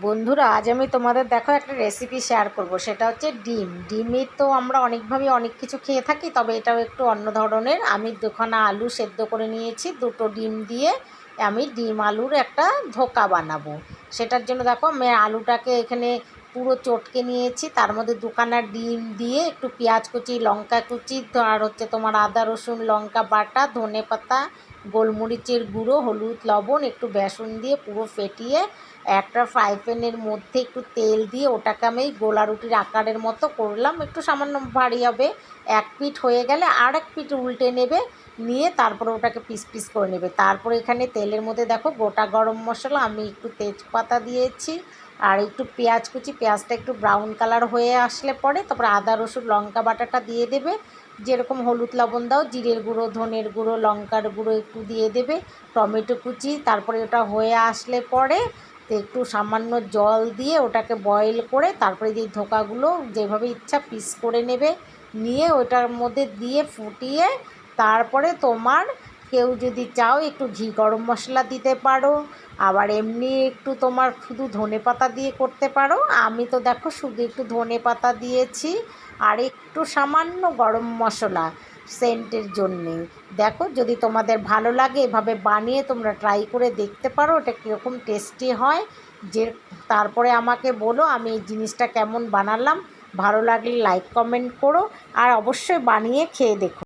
বন্ধুরা, আজ আমি তোমাদের দেখো একটা রেসিপি শেয়ার করব। সেটা হচ্ছে ডিমের তো আমরা অনেকভাবে অনেক কিছু খেয়ে থাকি, তবে এটাও একটু অন্য ধরনের। আমি দুখানা আলু সেদ্ধ করে নিয়েছি, দুটো ডিম দিয়ে আমি ডিম আলুর একটা ধোকা বানাবো। সেটার জন্য দেখো আমি আলুটাকে এখানে পুরো চটকে নিয়েছি, তার মধ্যে দুখানা ডিম দিয়ে একটু পেঁয়াজ কুচি, লঙ্কা কুচি, আর হচ্ছে তোমার আদা রসুন লঙ্কা বাটা, ধনে পাতা, গোলমরিচের গুঁড়ো, হলুদ লবণ, একটু বেসন দিয়ে পুরো ফেটিয়ে একটা ফ্রাই প্যানের মধ্যে একটু তেল দিয়ে ওটাকে আমি গোলা রুটির আকারের মতো করলাম। একটু সামান্য ভারী হবে। এক পিঠ হয়ে গেলে আর এক পিঠ উল্টে নেবে, নিয়ে তারপরে ওটাকে পিস পিস করে নেবে। তারপরে এখানে তেলের মধ্যে দেখো গোটা গরম মশলা, আমি একটু তেজপাতা দিয়েছি, আর একটু পেঁয়াজ কুচি। পেঁয়াজটা একটু ব্রাউন কালার হয়ে আসলে পরে তারপরে আদা রসুন লঙ্কা বাটাটা দিয়ে দেবে। যেরকম হলুদ লবণ দাও, জিরের গুঁড়ো, ধনের গুঁড়ো, লঙ্কার গুঁড়ো একটু দিয়ে দেবে, টমেটো কুচি। তারপরে ওটা হয়ে আসলে পরে তো একটু সামান্য জল দিয়ে ওটাকে বয়েল করে তারপরে যে ধোকাগুলো যেভাবে ইচ্ছা পিস করে নেবে, নিয়ে ওটার মধ্যে দিয়ে ফুটিয়ে তারপরে তোমার কেউ যদি চাও একটু ঘি গরম মশলা দিতে পারো, আবার এমনি একটু তোমার শুধু ধনে পাতা দিয়ে করতে পারো। আমি তো দেখো শুধু একটু ধনে পাতা দিয়েছি আর একটু সামান্য গরম মশলা সেন্টের জন্যে। দেখো যদি তোমাদের ভালো লাগে এভাবে বানিয়ে তোমরা ট্রাই করে দেখতে পারো, এটা কীরকম টেস্টি হয়। যে তারপরে আমাকে বলো আমি এই জিনিসটা কেমন বানালাম। ভালো লাগলে লাইক কমেন্ট করো, আর অবশ্যই বানিয়ে খেয়ে দেখো।